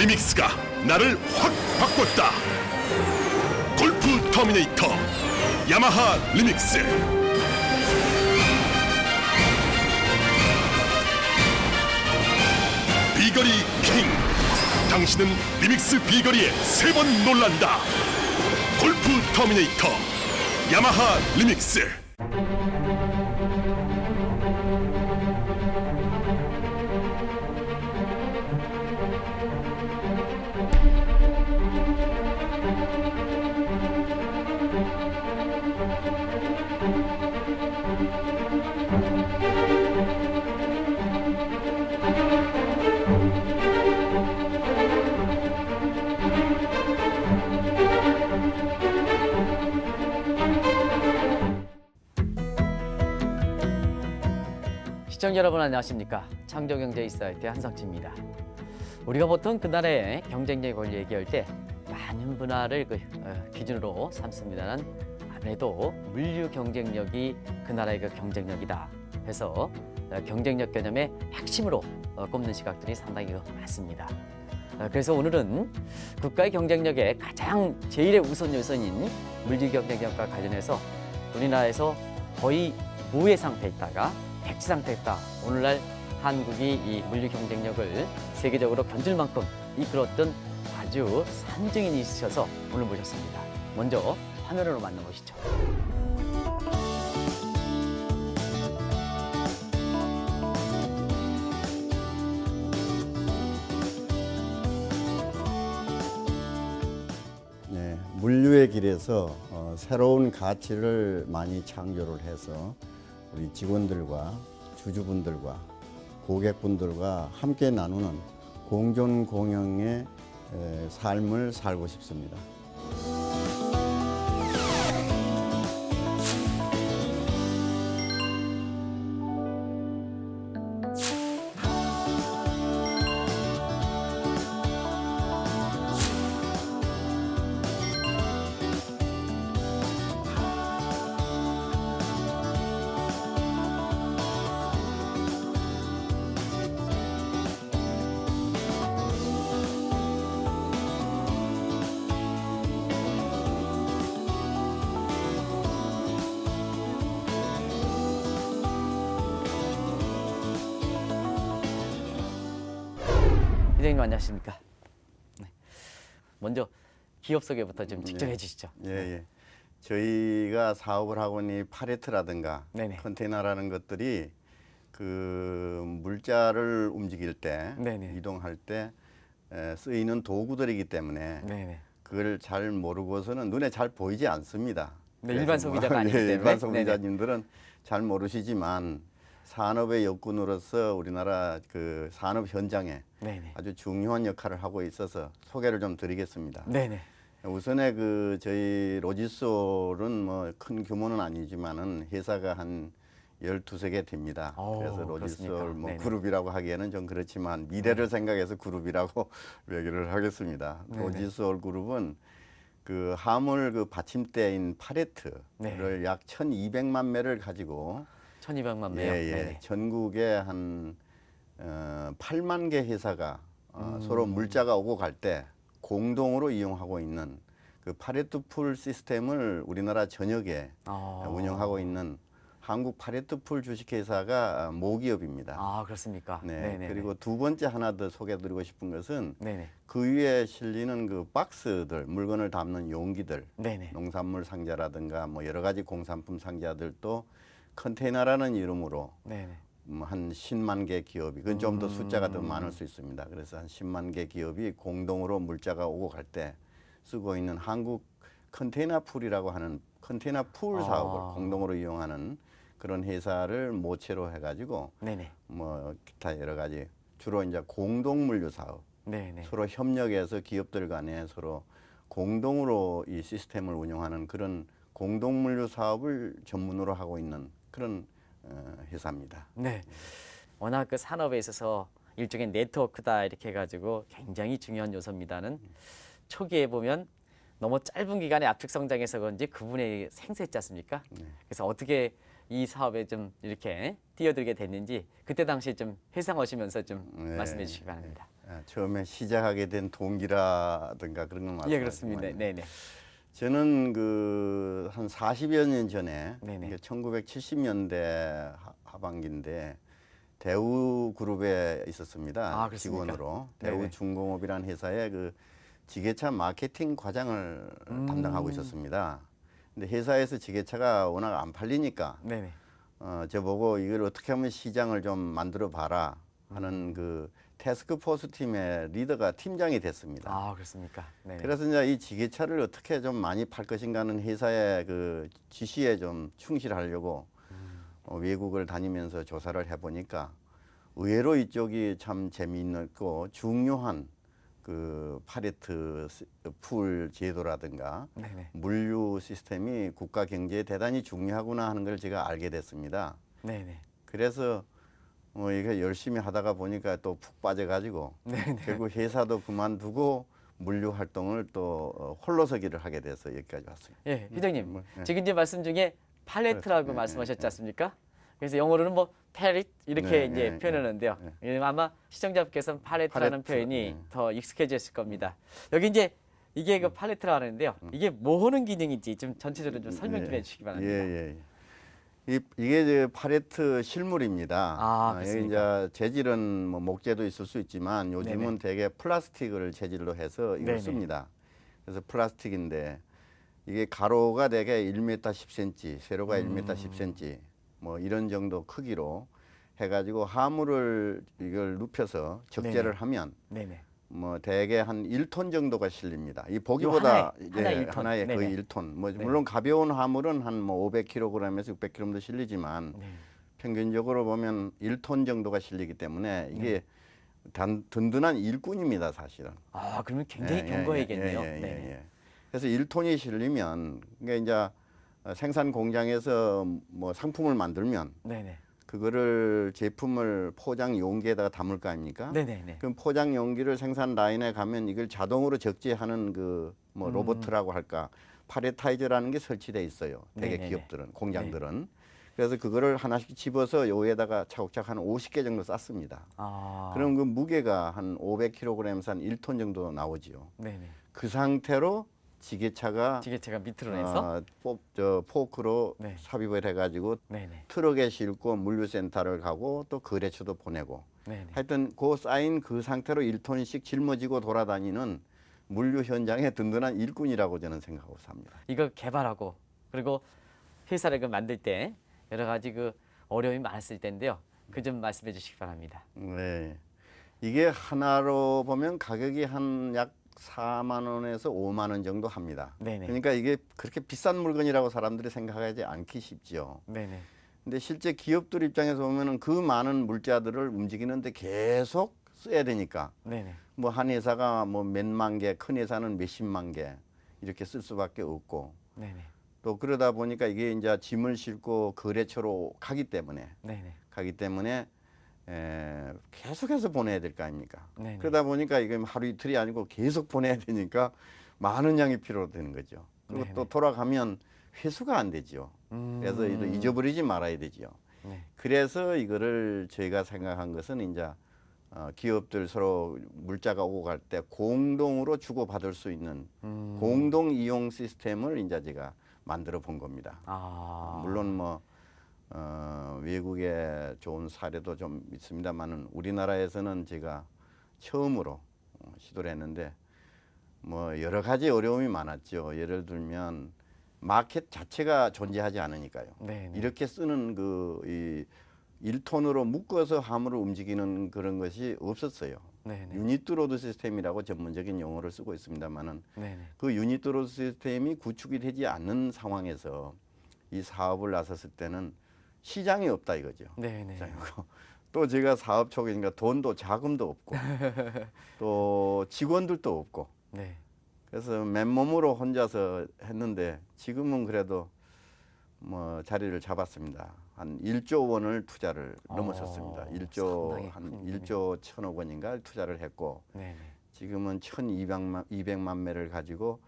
리믹스가 나를 확 바꿨다. 골프 터미네이터 야마하 리믹스. 비거리 킹. 당신은 리믹스 비거리에 3번 놀란다. 골프 터미네이터 야마하 리믹스. 시청자 여러분 안녕하십니까? 창조경제인사이트의 한상치입니다. 우리가 보통 그날의 경쟁력을 얘기할 때 많은 분야를 기준으로 삼습니다는 아무래도 물류 경쟁력이 그 나라의 경쟁력이다 해서 경쟁력 개념의 핵심으로 꼽는 시각들이 상당히 많습니다. 그래서 오늘은 국가의 경쟁력의 가장 제일의 우선 요소인 물류 경쟁력과 관련해서 우리나라에서 거의 무해 상태에 있다가 백지 상태에 있다. 오늘날 한국이 이 물류 경쟁력을 세계적으로 견줄 만큼 이끌었던 아주 산증인이 있으셔서 오늘 모셨습니다. 먼저 화면으로 만나보시죠. 네, 물류의 길에서 새로운 가치를 많이 창조를 해서 우리 직원들과 주주분들과 고객분들과 함께 나누는 공존 공영의 삶을 살고 싶습니다. 회장님 안녕하십니까? 네. 먼저 기업 소개부터 좀 직접 해주시죠. 예. 저희가 사업을 하고 있는 팔레트라든가 네네. 컨테이너라는 것들이 그 물자를 움직일 때, 네네. 이동할 때 쓰이는 도구들이기 때문에 네네. 그걸 잘 모르고서는 눈에 잘 보이지 않습니다. 네, 일반 그래서 소비자가 아니기 때문에. 일반 소비자님들은 잘 모르시지만 산업의 역군으로서 우리나라 그 산업 현장에 네네. 아주 중요한 역할을 하고 있어서 소개를 좀 드리겠습니다. 네네. 우선에 그 저희 로지솔은 뭐 큰 규모는 아니지만은 회사가 한 12~13개 됩니다. 오, 그래서 그렇습니까? 로지솔 뭐 네네. 그룹이라고 하기에는 좀 그렇지만 미래를 생각해서 그룹이라고 얘기를 하겠습니다. 네네. 로지솔 그룹은 그 화물 그 받침대인 팔레트를 네. 약 1,200만 매를 가지고 1200만 매요. 네네. 전국에 한 8만 개 회사가 서로 물자가 오고 갈 때 공동으로 이용하고 있는 그 팔레트풀 시스템을 우리나라 전역에 운영하고 있는 한국 팔레트풀 주식회사가 모기업입니다. 아 그렇습니까? 네. 네네. 그리고 두 번째 하나 더 소개드리고 싶은 것은 네네. 그 위에 실리는 그 박스들, 물건을 담는 용기들, 네네. 농산물 상자라든가 뭐 여러 가지 공산품 상자들도 컨테이너라는 이름으로 네네. 한 10만 개 기업이, 그건 좀 더 숫자가 더 많을 수 있습니다. 그래서 한 10만 개 기업이 공동으로 물자가 오고 갈 때 쓰고 있는 한국 컨테이너 풀이라고 하는 컨테이너 풀 사업을 공동으로 이용하는 그런 회사를 모체로 해가지고 네네. 뭐 기타 여러 가지 주로 이제 공동 물류 사업, 네네. 서로 협력해서 기업들 간에 서로 공동으로 이 시스템을 운영하는 그런 공동 물류 사업을 전문으로 하고 있는 그런 회사입니다. 네. 워낙 그 산업에 있어서 일종의 네트워크다 이렇게 해가지고 굉장히 중요한 요소입니다는 초기에 보면 너무 짧은 기간에 압축 성장해서 그런지 그분의 생소했지 않습니까? 그래서 어떻게 이 사업에 좀 이렇게 뛰어들게 됐는지 그때 당시 좀 회상 오시면서 좀 말씀해 주시기 바랍니다. 처음에 시작하게 된 동기라든가 그런 걸 말씀하시면 예, 그렇습니다. 네네. 저는 그 한 40여 년 전에 네네. 1970년대 하반기인데 대우그룹에 있었습니다. 아, 그렇습니까? 직원으로 네네. 대우중공업이라는 회사에 그 지게차 마케팅 과장을 담당하고 있었습니다. 근데 회사에서 지게차가 워낙 안 팔리니까 네네. 저보고 이걸 어떻게 하면 시장을 좀 만들어 봐라 하는 그 태스크포스 팀의 리더가 팀장이 됐습니다. 아, 그렇습니까? 네네. 그래서 이제 이 지게차를 어떻게 좀 많이 팔 것인가 하는 회사의 그 지시에 좀 충실하려고 외국을 다니면서 조사를 해보니까 의외로 이쪽이 참 재미있고 중요한 그 파레트 풀 제도라든가 네네. 물류 시스템이 국가 경제에 대단히 중요하구나 하는 걸 제가 알게 됐습니다. 네네. 그래서 이게 열심히 하다가 보니까 또 푹 빠져가지고 네네. 결국 회사도 그만두고 물류 활동을 또 홀로서기를 하게 돼서 여기까지 왔습니다. 예, 회장님. 네. 지금 이제 말씀 중에 팔레트라고 그렇죠. 말씀하셨지 않습니까? 그래서 영어로는 뭐 팔레트 이렇게 네, 이제 네, 표현하는데요. 예, 아마 시청자분께서는 팔레트라는 팔레트, 표현이 네. 더 익숙해졌을 겁니다. 여기 이제 이게 그 팔레트라고 하는데요. 이게 뭐 하는 기능인지 좀 전체적으로 좀 설명 좀 해주시기 바랍니다. 예. 이게 이제 팔레트 실물입니다. 아, 여기 그렇습니까? 이제 재질은 뭐 목재도 있을 수 있지만 네네. 요즘은 대개 플라스틱을 재질로 해서 이걸 네네. 씁니다. 그래서 플라스틱인데 이게 가로가 대개 1m 10cm, 세로가 1m 10cm 뭐 이런 정도 크기로 해가지고 화물을 이걸 눕혀서 적재를 네네. 하면 네네. 뭐 대개 한 1톤 정도가 실립니다. 이 보기보다 하나에 1톤. 하나에 거의 네네. 1톤. 뭐 물론 가벼운 화물은 한 뭐 500kg에서 600kg도 실리지만 네. 평균적으로 보면 1톤 정도가 실리기 때문에 이게 든든한 일꾼입니다, 사실은. 아, 그러면 굉장히 견고해야겠네요. 네네. 그래서 1톤이 실리면 그게 이제 생산 공장에서 뭐 상품을 만들면 네네. 그거를 제품을 포장 용기에다가 담을 거 아닙니까? 네네네. 그럼 포장 용기를 생산 라인에 가면 이걸 자동으로 적재하는 그 뭐 로봇이라고 할까 팔레타이저라는 게 설치돼 있어요. 대개 네네네. 기업들은 공장들은 그래서 그거를 하나씩 집어서 요에다가 차곡차곡 한 50개 정도 쌌습니다. 아. 그럼 그 무게가 한 500kg에서 한 1톤 정도 나오지요. 네네. 그 상태로 지게차가 지게차가 밑으로 내서. 포크로 네. 삽입을 해가지고 네네. 트럭에 싣고 물류센터를 가고 또 거래처도 보내고 네네. 하여튼 그 쌓인 그 상태로 1톤씩 짊어지고 돌아다니는 물류 현장의 든든한 일꾼이라고 저는 생각하고 삽니다. 이거 개발하고 그리고 회사를 그 만들 때 여러 가지 그 어려움이 많았을 텐데요. 그 좀 말씀해 주시기 바랍니다. 네, 이게 하나로 보면 가격이 한 약 4만 원에서 5만 원 정도 합니다. 네네. 그러니까 이게 그렇게 비싼 물건이라고 사람들이 생각하지 않기 쉽지요. 네네. 근데 실제 기업들 입장에서 보면은 그 많은 물자들을 움직이는데 계속 써야 되니까 네네. 뭐 한 회사가 뭐 몇만 개, 큰 회사는 몇십만 개 이렇게 쓸 수밖에 없고 네네. 또 그러다 보니까 이게 이제 짐을 싣고 거래처로 가기 때문에 네네. 계속해서 보내야 될 거 아닙니까? 네네. 그러다 보니까 이게 하루 이틀이 아니고 계속 보내야 되니까 많은 양이 필요되는 거죠. 그리고 네네. 또 돌아가면 회수가 안 되죠. 그래서 잊어버리지 말아야 되죠. 네. 그래서 이거를 저희가 생각한 것은 이제 기업들 서로 물자가 오고 갈 때 공동으로 주고받을 수 있는 공동 이용 시스템을 이제 제가 만들어 본 겁니다. 아. 물론 뭐 외국에 좋은 사례도 좀 있습니다만은 우리나라에서는 제가 처음으로 시도를 했는데 뭐 여러 가지 어려움이 많았죠. 예를 들면 마켓 자체가 존재하지 않으니까요. 네네. 이렇게 쓰는 이 1톤으로 묶어서 화물을 움직이는 그런 것이 없었어요. 네네. 유니트 로드 시스템이라고 전문적인 용어를 쓰고 있습니다만은 네네. 그 유니트 로드 시스템이 구축이 되지 않는 상황에서 이 사업을 나섰을 때는 시장이 없다 이거죠. 네네. 또 제가 사업 초기니까 돈도 자금도 없고 또 직원들도 없고 네. 그래서 맨몸으로 혼자서 했는데 지금은 그래도 뭐 자리를 잡았습니다. 한 1조 원을 투자를 넘어섰습니다. 1조 상당히 한 큰 1조 1천억 원인가 투자를 했고 네네. 지금은 1,200만 매를 가지고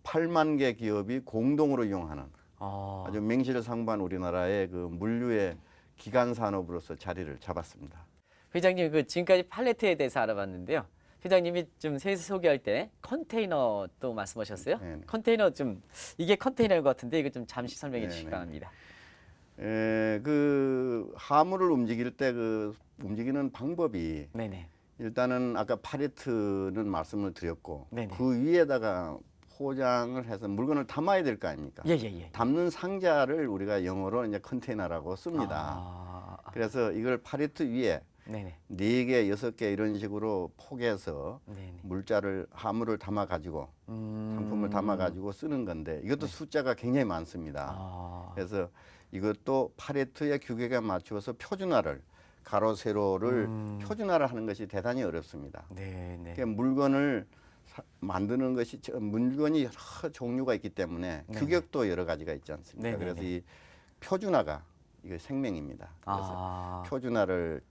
8만 개 기업이 공동으로 이용하는 아. 아주 명실상부한 우리나라의 그 물류의 기간 산업으로서 자리를 잡았습니다. 회장님 그 지금까지 팔레트에 대해서 알아봤는데요. 회장님이 좀 소개할 때 컨테이너 또 말씀하셨어요. 네. 컨테이너 좀 이게 컨테이너인 것 같은데 이거 좀 잠시 설명해 주시기 네, 네. 바랍니다. 그 화물을 움직일 때 그 움직이는 방법이 네네. 일단은 아까 팔레트는 말씀을 드렸고 네네. 그 위에다가 포장을 해서 물건을 담아야 될 거 아닙니까? 예예예. 담는 상자를 우리가 영어로 이제 컨테이너라고 씁니다. 아, 그래서 이걸 팔레트 위에 네네. 4개, 6개 이런 식으로 포개서 네네. 물자를 화물을 담아 가지고 상품을 담아 가지고 쓰는 건데 이것도 숫자가 굉장히 많습니다. 아, 그래서 이것도 팔레트의 규격에 맞추어서 표준화를 가로 세로를 표준화를 하는 것이 대단히 어렵습니다. 네네. 그러니까 물건을 만드는 것이 물건이 여러 종류가 있기 때문에 네네. 규격도 여러 가지가 있지 않습니까? 네네네. 그래서 이 표준화가 이거 생명입니다. 그래서 아, 표준화를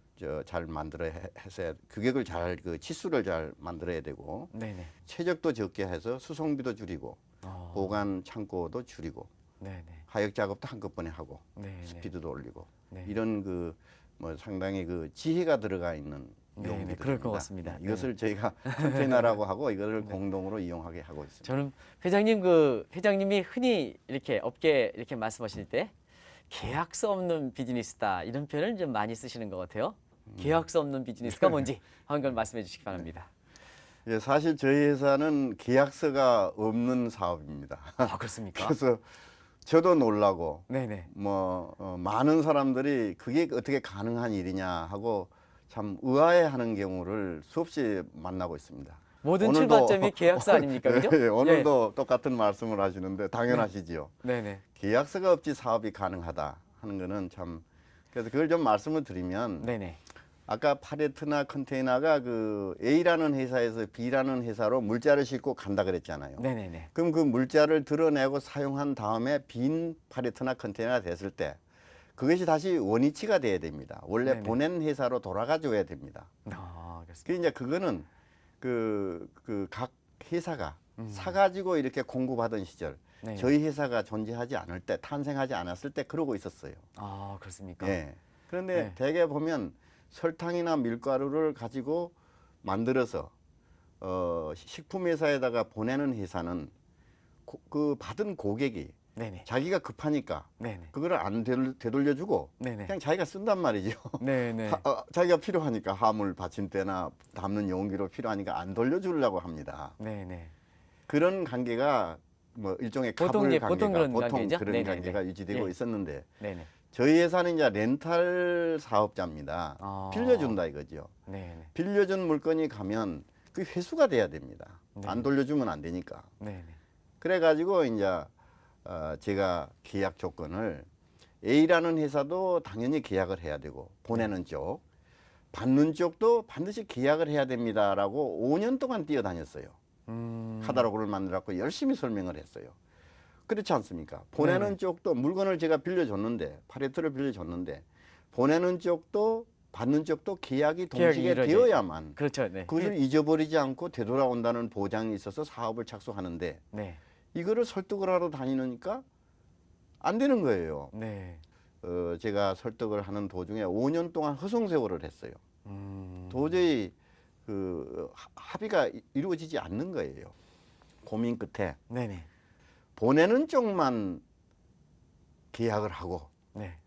잘 만들어야 해서 규격을 잘 그 치수를 잘 만들어야 되고 네네. 최적도 적게 해서 수송비도 줄이고 어, 보관 창고도 줄이고 네네. 하역 작업도 한꺼번에 하고 네네. 스피드도 올리고 네. 이런 그 뭐 상당히 그 지혜가 들어가 있는 네네, 용기들입니다. 그럴 것 같습니다. 이것을 저희가 컨테이너라고 하고 이거를 공동으로 이용하게 하고 있습니다. 저는 회장님이 흔히 이렇게 업계 이렇게 말씀하실 때 계약서 없는 비즈니스다 이런 표현을 좀 많이 쓰시는 것 같아요. 계약서 없는 비즈니스가 뭔지 한 걸 말씀해 주시기 바랍니다. 예, 사실 저희 회사는 계약서가 없는 사업입니다. 아, 그렇습니까? 그래서 저도 놀라고 네네. 많은 사람들이 그게 어떻게 가능한 일이냐 하고 참 의아해하는 경우를 수없이 만나고 있습니다. 모든 오늘도- 출발점이 계약서 아닙니까, 그죠? 예, 오늘도 똑같은 말씀을 하시는데 당연하시지요. 네네. 계약서가 없이 사업이 가능하다 하는 거는 참 그래서 그걸 좀 말씀을 드리면 네네. 아까 팔레트나 컨테이너가 그 A라는 회사에서 B라는 회사로 물자를 싣고 간다 그랬잖아요. 네네네. 그럼 그 물자를 드러내고 사용한 다음에 빈 팔레트나 컨테이너가 됐을 때 그것이 다시 원위치가 돼야 됩니다. 원래 네네. 보낸 회사로 돌아가 줘야 됩니다. 아, 그렇습니다. 그 이제 그거는 그 각 회사가 사가지고 이렇게 공급하던 시절 네. 저희 회사가 존재하지 않을 때 탄생하지 않았을 때 그러고 있었어요. 아, 그렇습니까? 예. 그런데 네. 대개 보면 설탕이나 밀가루를 가지고 만들어서 식품 회사에다가 보내는 회사는 그 받은 고객이 네네. 자기가 급하니까 네네. 그거를 안 되돌려주고 네네. 그냥 자기가 쓴단 말이죠. 네네. 자기가 필요하니까 화물 받침대나 담는 용기로 필요하니까 안 돌려주려고 합니다. 네네. 그런 관계가 뭐 일종의 보통, 갑을 예, 관계가 보통 그런 보통 관계죠? 그런 네네네. 관계가 유지되고 예. 있었는데 네네. 저희 회사는 이제 렌탈 사업자입니다. 아. 빌려준다 이거죠. 네네. 빌려준 물건이 가면 그 회수가 돼야 됩니다. 네. 안 돌려주면 안 되니까. 네네. 그래가지고 이제 제가 계약 조건을 A라는 회사도 당연히 계약을 해야 되고 보내는 쪽, 받는 쪽도 반드시 계약을 해야 됩니다라고 5년 동안 뛰어다녔어요. 카탈로그를 만들었고 열심히 설명을 했어요. 그렇지 않습니까? 보내는 네네. 쪽도 물건을 제가 빌려줬는데 팔레트를 빌려줬는데 보내는 쪽도 받는 쪽도 계약이 동시에 이루어져 되어야만 그렇죠. 네. 그것을 잊어버리지 않고 되돌아온다는 보장이 있어서 사업을 착수하는데 네. 이거를 설득을 하러 다니니까 안 되는 거예요. 네. 제가 설득을 하는 도중에 5년 동안 허송세월을 했어요. 음. 도저히 그 합의가 이루어지지 않는 거예요. 고민 끝에 네네. 보내는 쪽만 계약을 하고 네.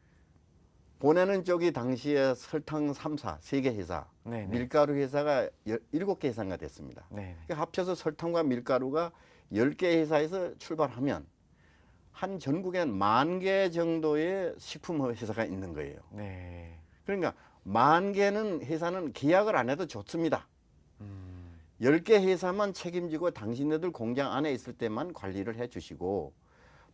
보내는 쪽이 당시에 설탕 3사, 3개 회사, 네네. 밀가루 회사가 7개 회사가 됐습니다. 네네. 그러니까 합쳐서 설탕과 밀가루가 10개 회사에서 출발하면 한 전국에 10,000개 정도의 식품 회사가 있는 거예요. 네. 그러니까 10,000개는 회사는 계약을 안 해도 좋습니다. 음. 10개 회사만 책임지고 당신네들 공장 안에 있을 때만 관리를 해 주시고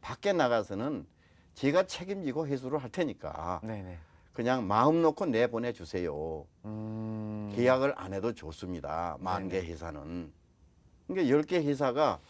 밖에 나가서는 제가 책임지고 회수를 할 테니까 네네. 그냥 마음 놓고 내보내 주세요. 계약을 안 해도 좋습니다. 10,000개 네네. 회사는. 그러니까 10개 회사가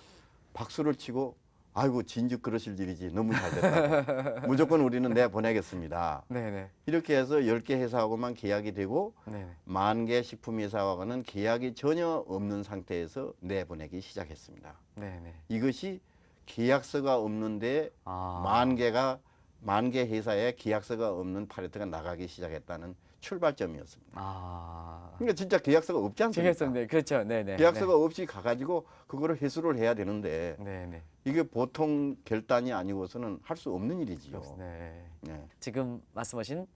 박수를 치고 아이고 진즉 그러실 일이지 너무 잘 됐다. 무조건 우리는 내보내겠습니다. 네네. 이렇게 해서 10개 회사하고만 계약이 되고 네네. 10,000개 식품 회사하고는 계약이 전혀 없는 상태에서 내보내기 시작했습니다. 네네. 이것이 계약서가 없는데 아. 10,000개 회사에 계약서가 없는 팔레트가 나가기 시작했다는 출발점이었습니다. 아, 그러니까 진짜 계약서가 없지 않습니까? 되겠었네. 그렇죠. 네네. 계약서가 없이 가가지고 그거를 회수를 해야 되는데 네네. 이게 보통 결단이 아니고서는 할 수 없는 일이지요. 네. 네. 지금 말씀하신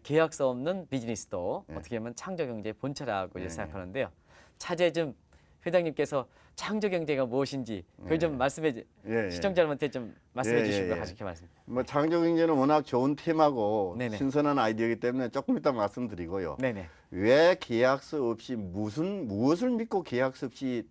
계약서 없는 비즈니스도 네. 어떻게 보면 창조 경제의 본체라고 이제 네. 생각하는데요. 차제 좀 회장님께서 창조 경제가 무엇인지 그걸 좀 말씀해 예, 예. 시청자들한테 좀 말씀해 예, 주시고 예. 가족께 말씀. 뭐 창조경제는 워낙 좋은 테마고 네네. 신선한 아이디어이기 때문에 조금 이따 말씀드리고요. 네네. 왜 계약서 없이 무엇을 믿고 계약서 없이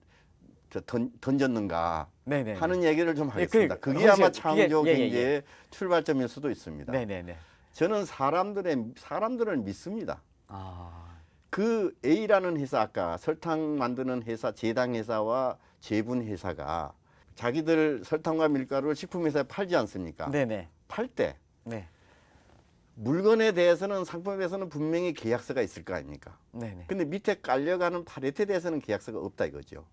던졌는가 네네. 하는 얘기를 좀 예, 하겠습니다. 그- 그게 아마 그게- 창조 예, 예, 예. 경제의 출발점일 수도 있습니다. 네네네. 저는 사람들을 믿습니다. 아, 그 A라는 회사, 아까 설탕 만드는 회사, 제당 회사와 제분 회사가 자기들 설탕과 밀가루를 식품 회사에 팔지 않습니까? 네네. 팔 때 네. 물건에 대해서는 상품에서는 분명히 계약서가 있을 거 아닙니까? 네네. 근데 밑에 깔려가는 팔레트에 대해서는 계약서가 없다 이거죠.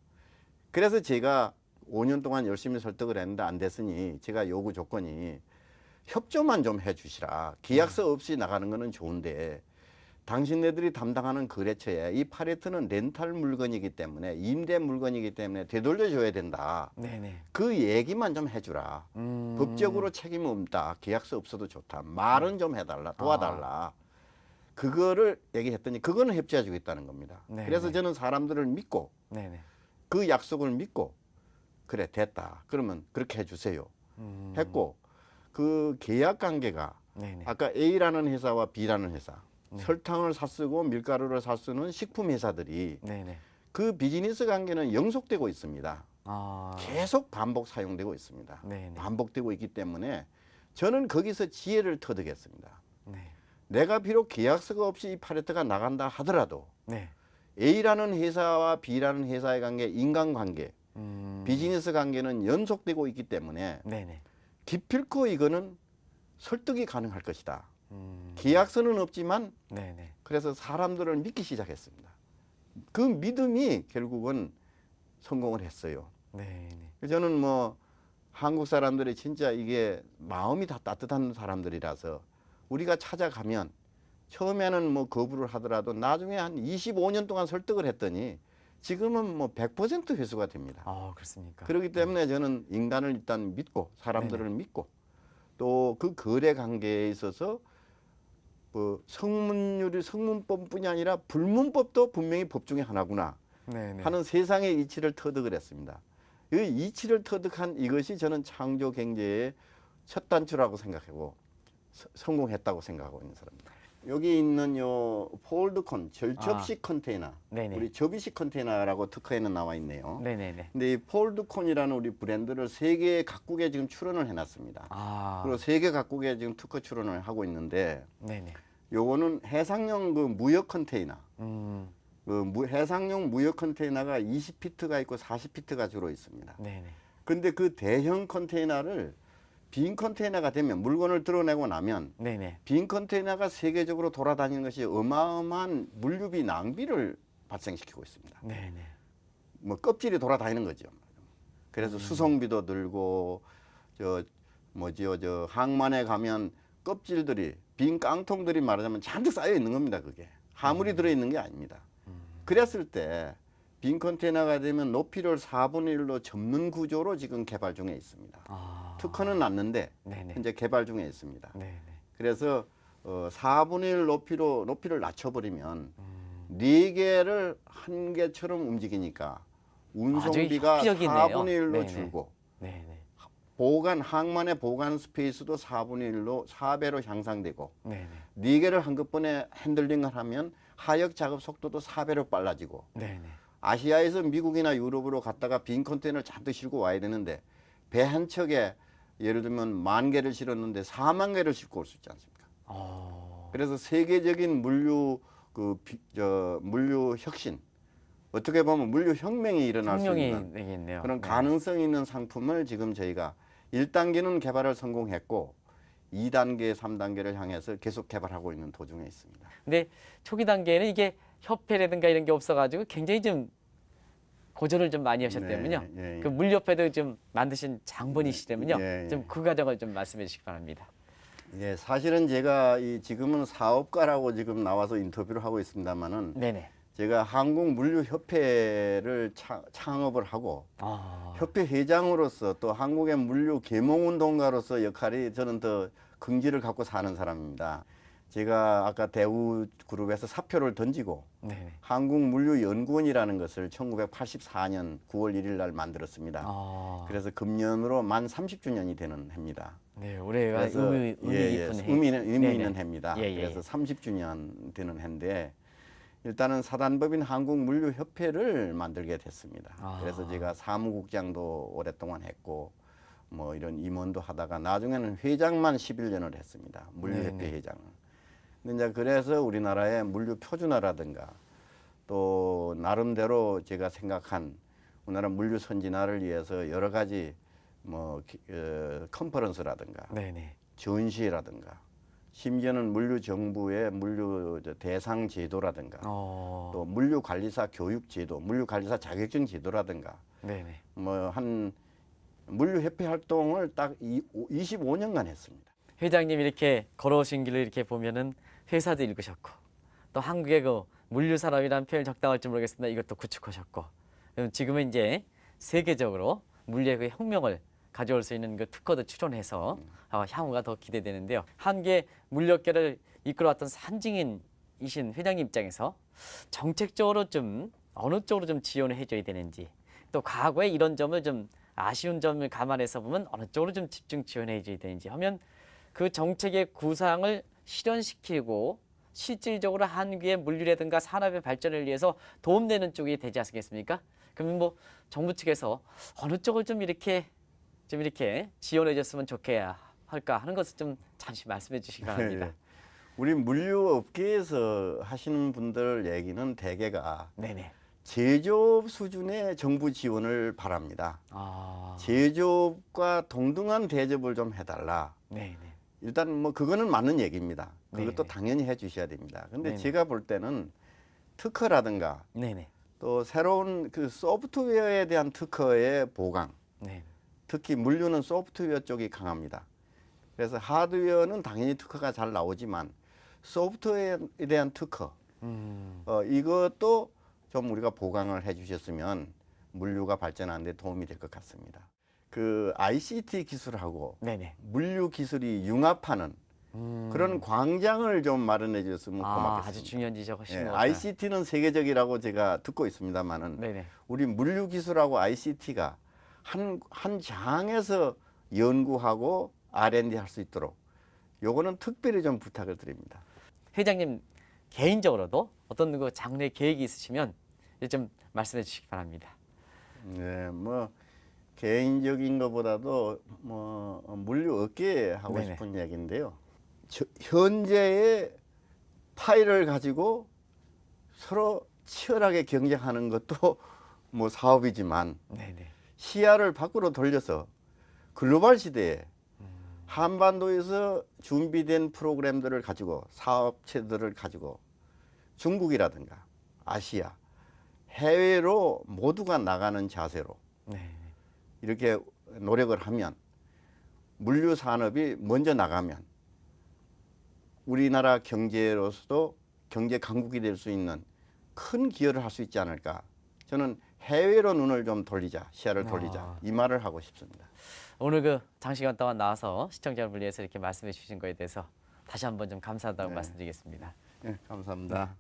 그래서 제가 5년 동안 열심히 설득을 했는데 안 됐으니 제가 요구 조건이 협조만 좀 해주시라. 계약서 없이 나가는 거는 좋은데 당신네들이 담당하는 거래처에 이 팔레트는 렌탈 물건이기 때문에 임대 물건이기 때문에 되돌려줘야 된다. 네네. 그 얘기만 좀 해주라. 법적으로 책임 없다. 계약서 없어도 좋다. 말은 좀 해달라. 도와달라. 그거를 얘기했더니 그거는 협조해 주겠다는 겁니다. 네, 그래서 네. 저는 사람들을 믿고 네네. 그 약속을 믿고 그래 됐다. 그러면 그렇게 해주세요. 했고 그 계약 관계가 네네. 아까 A라는 회사와 B라는 회사 설탕을 사쓰고 밀가루를 사쓰는 식품 회사들이 네네. 그 비즈니스 관계는 영속되고 있습니다. 아, 계속 반복 사용되고 있습니다. 네네. 반복되고 있기 때문에 저는 거기서 지혜를 터득했습니다. 네. 내가 비록 계약서가 없이 이 팔레트가 나간다 하더라도 네. A라는 회사와 B라는 회사의 관계, 인간관계, 비즈니스 관계는 연속되고 있기 때문에 네네. 기필코 이거는 설득이 가능할 것이다. 계약서는 없지만 네네. 그래서 사람들을 믿기 시작했습니다. 그 믿음이 결국은 성공을 했어요. 네네. 저는 뭐 한국 사람들이 진짜 이게 마음이 다 따뜻한 사람들이라서 우리가 찾아가면 처음에는 뭐 거부를 하더라도 나중에 한 25년 동안 설득을 했더니 지금은 뭐 100% 회수가 됩니다. 아, 그렇습니까? 그렇기 때문에 저는 인간을 일단 믿고 사람들을 믿고 또 그 거래 관계에 있어서 뭐 성문법뿐이 아니라 불문법도 분명히 법 중에 하나구나 네네. 하는 세상의 이치를 터득을 했습니다. 이 이치를 터득한 이것이 저는 창조 경제의 첫 단추라고 생각하고 성공했다고 생각하고 있는 사람입니다. 여기 있는 요 폴드콘 절접식 컨테이너, 네네. 우리 접이식 컨테이너라고 특허에는 나와 있네요. 네네네. 근데 이 폴드콘이라는 우리 브랜드를 세계 각국에 지금 출원을 해놨습니다. 아, 그리고 세계 각국에 지금 특허 출원을 하고 있는데 네네. 요거는 해상용 그 무역 컨테이너, 해상용 무역 컨테이너가 20피트가 있고 40피트가 주로 있습니다. 네네. 근데 그 대형 컨테이너를 빈 컨테이너가 되면 물건을 드러내고 나면 네네. 빈 컨테이너가 세계적으로 돌아다니는 것이 어마어마한 물류비 낭비를 발생시키고 있습니다. 네네. 뭐 껍질이 돌아다니는 거죠. 그래서 수송비도 들고 저 항만에 가면 껍질들이 빈 깡통들이 말하자면 잔뜩 쌓여 있는 겁니다. 그게 화물이 들어 있는 게 아닙니다. 그랬을 때 빈 컨테이너가 되면 높이를 4분의 1로 접는 구조로 지금 개발 중에 있습니다. 아, 특허는 났는데 네네. 현재 개발 중에 있습니다. 네네. 그래서 4분의 1 높이를 낮춰버리면 4개를 한 개처럼 움직이니까 운송비가 획기적이네요. 4분의 1로 네네. 줄고 네네. 항만의 보관 스페이스도 4분의 1로 4배로 향상되고 네네. 4개를 한꺼번에 핸들링을 하면 하역 작업 속도도 4배로 빨라지고 네네. 아시아에서 미국이나 유럽으로 갔다가 빈 컨테이너를 잔뜩 싣고 와야 되는데 배 한 척에 예를 들면 10,000개를 실었는데 40,000개를 싣고 올 수 있지 않습니까? 그래서 세계적인 물류 물류 혁신, 어떻게 보면 물류 혁명이 일어날 수 혁명이 있는 되겠네요. 그런 네. 가능성 있는 상품을 지금 저희가 1단계는 개발을 성공했고 2단계, 3단계를 향해서 계속 개발하고 있는 도중에 있습니다. 근데 초기 단계에는 이게 협회라든가 이런 게 없어가지고 굉장히 좀 고전을 좀 많이 하셨다면요. 네, 예. 그 물협회도 좀 만드신 장본이시다면요. 예, 예. 좀 그 과정을 좀 말씀해 주시기 바랍니다. 예, 사실은 제가 지금은 사업가라고 지금 나와서 인터뷰를 하고 있습니다만은 네네. 제가 한국물류협회를 창업을 하고 아, 협회 회장으로서 또 한국의 물류 계몽운동가로서 역할이 저는 더 긍지를 갖고 사는 사람입니다. 제가 아까 대우그룹에서 사표를 던지고 네네. 한국물류연구원이라는 것을 1984년 9월 1일 날 만들었습니다. 아, 그래서 금년으로 만 30주년이 되는 해입니다. 네, 올해가 그래서 의미 깊은 해. 의미 네네. 있는 해입니다. 예, 예, 그래서 예. 30주년 되는 해인데 일단은 사단법인 한국물류협회를 만들게 됐습니다. 아. 그래서 제가 사무국장도 오랫동안 했고 뭐 이런 임원도 하다가 나중에는 회장만 11년을 했습니다. 물류협회 네네. 회장을. 근데 이제 그래서 우리나라의 물류 표준화라든가 또 나름대로 제가 생각한 우리나라 물류 선진화를 위해서 여러 가지 뭐 컨퍼런스라든가 네네. 전시회라든가 심지어는 물류 정부의 물류 대상 제도라든가 또 물류 관리사 교육 제도, 물류 관리사 자격증 제도라든가 네네. 뭐 한 물류 협회 활동을 딱 25년간 했습니다. 회장님 이렇게 걸어오신 길을 이렇게 보면은 회사도 읽으셨고 또 한국의 그 물류 산업이라는 표현 적당할지 모르겠습니다. 이것도 구축하셨고 지금은 이제 세계적으로 물류의 그 혁명을 가져올 수 있는 그 특허도 출원해서 향후가 더 기대되는데요. 한국의 물류업계를 이끌어왔던 산증인이신 회장님 입장에서 정책적으로 좀 어느 쪽으로 좀 지원을 해줘야 되는지 또 과거에 이런 점을 좀 아쉬운 점을 감안해서 보면 어느 쪽으로 좀 집중 지원해 줘야 되는지 하면 그 정책의 구상을 실현시키고 실질적으로 한국의 물류라든가 산업의 발전을 위해서 도움되는 쪽이 되지 않겠습니까? 그러면 뭐 정부 측에서 어느 쪽을 좀 이렇게 지원해 줬으면 좋겠야 할까 하는 것을 좀 잠시 말씀해 주시기 바랍니다. 네. 우리 물류업계에서 하시는 분들 얘기는 대개가 네네. 제조업 수준의 정부 지원을 바랍니다. 아, 제조업과 동등한 대접을 좀 해달라. 네네. 일단 뭐 그거는 맞는 얘기입니다. 그것도 네네. 당연히 해주셔야 됩니다. 근데 네네. 제가 볼 때는 특허라든가 네네. 또 새로운 그 소프트웨어에 대한 특허의 보강, 네. 특히 물류는 소프트웨어 쪽이 강합니다. 그래서 하드웨어는 당연히 특허가 잘 나오지만 소프트웨어에 대한 특허, 이것도 좀 우리가 보강을 해주셨으면 물류가 발전하는 데 도움이 될 것 같습니다. 그 ICT 기술하고 네네. 물류 기술이 융합하는 그런 광장을 좀 마련해 주셨으면 고맙겠습니다. 아주 중요한 지적하신 예, 것 같아요. ICT는 세계적이라고 제가 듣고 있습니다만은 네네. 우리 물류 기술하고 ICT가 한 장에서 연구하고 R&D 할 수 있도록 요거는 특별히 좀 부탁을 드립니다. 회장님 개인적으로도 어떤 그 장래 계획이 있으시면 좀 말씀해 주시기 바랍니다. 네, 뭐 개인적인 것보다도 뭐 물류 업계에 하고 네네. 싶은 얘기인데요. 현재의 파일을 가지고 서로 치열하게 경쟁하는 것도 뭐 사업이지만 네네. 시야를 밖으로 돌려서 글로벌 시대에 한반도에서 준비된 프로그램들을 가지고 사업체들을 가지고 중국이라든가 아시아 해외로 모두가 나가는 자세로 네. 이렇게 노력을 하면 물류 산업이 먼저 나가면 우리나라 경제로서도 경제 강국이 될 수 있는 큰 기여를 할 수 있지 않을까. 저는 해외로 눈을 좀 돌리자, 시야를 돌리자 이 말을 하고 싶습니다. 오늘 그 장시간 동안 나와서 시청자 여러분을 위해서 이렇게 말씀해 주신 거에 대해서 다시 한번 좀 감사하다고 네. 말씀드리겠습니다. 네, 감사합니다.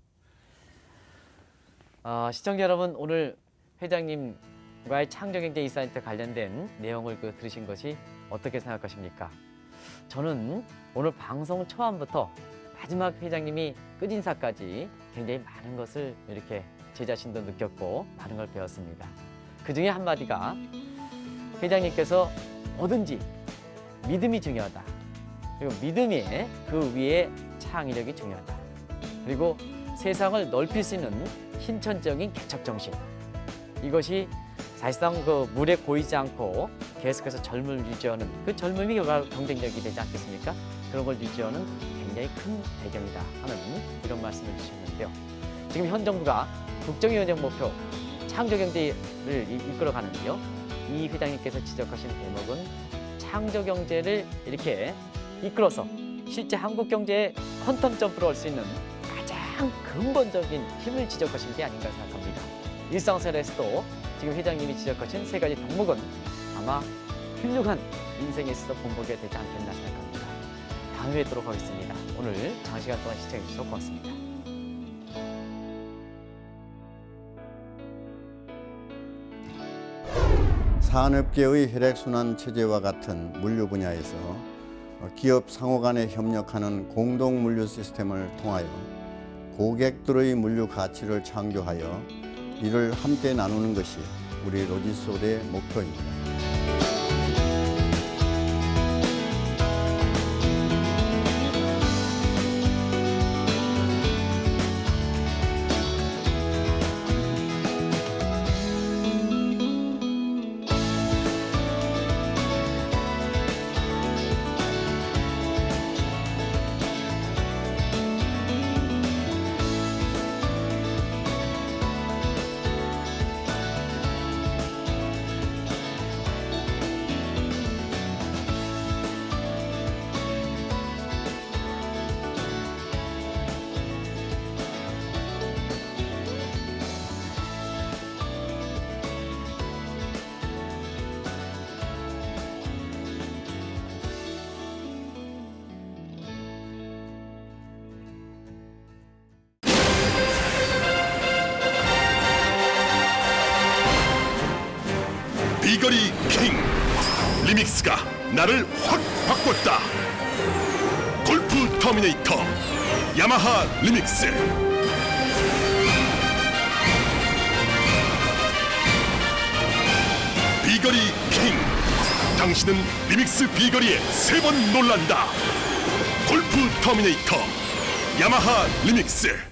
시청자 여러분 오늘 회장님과의 창조경제 인사이트 관련된 내용을 들으신 것이 어떻게 생각하십니까? 저는 오늘 방송 초반부터 마지막 회장님이 끝인사까지 굉장히 많은 것을 이렇게 제 자신도 느꼈고 많은 걸 배웠습니다. 그 중에 한마디가 회장님께서 뭐든지 믿음이 중요하다. 그리고 믿음이 그 위에 창의력이 중요하다. 그리고 세상을 넓힐 수 있는 신천적인 개척정신. 이것이 사실상 그 물에 고이지 않고 계속해서 젊음을 유지하는 그 젊음이 바로 경쟁력이 되지 않겠습니까? 그런 걸 유지하는 굉장히 큰 배경이다 하는 이런 말씀을 주셨는데요. 지금 현 정부가 국정위원장 목표 창조경제를 이끌어가는데요. 이 회장님께서 지적하신 대목은 창조경제를 이렇게 이끌어서 실제 한국 경제의 퀀텀 점프를 할 수 있는 가장 근본적인 힘을 지적하신 게 아닌가 생각합니다. 일상생활에서도 지금 회장님이 지적하신 세 가지 덕목은 아마 훌륭한 인생에 있어서 본보게 되지 않겠나 생각합니다. 다음에 뵙도록 하겠습니다. 오늘 장시간 동안 시청해 주셔서 고맙습니다. 산업계의 혈액순환 체제와 같은 물류 분야에서 기업 상호 간에 협력하는 공동 물류 시스템을 통하여 고객들의 물류 가치를 창조하여 이를 함께 나누는 것이 우리 로지소드의 목표입니다. 비거리 킹 리믹스가 나를 확 바꿨다. 골프 터미네이터 야마하 리믹스. 비거리 킹, 당신은 리믹스 비거리에 3번 놀란다. 골프 터미네이터 야마하 리믹스.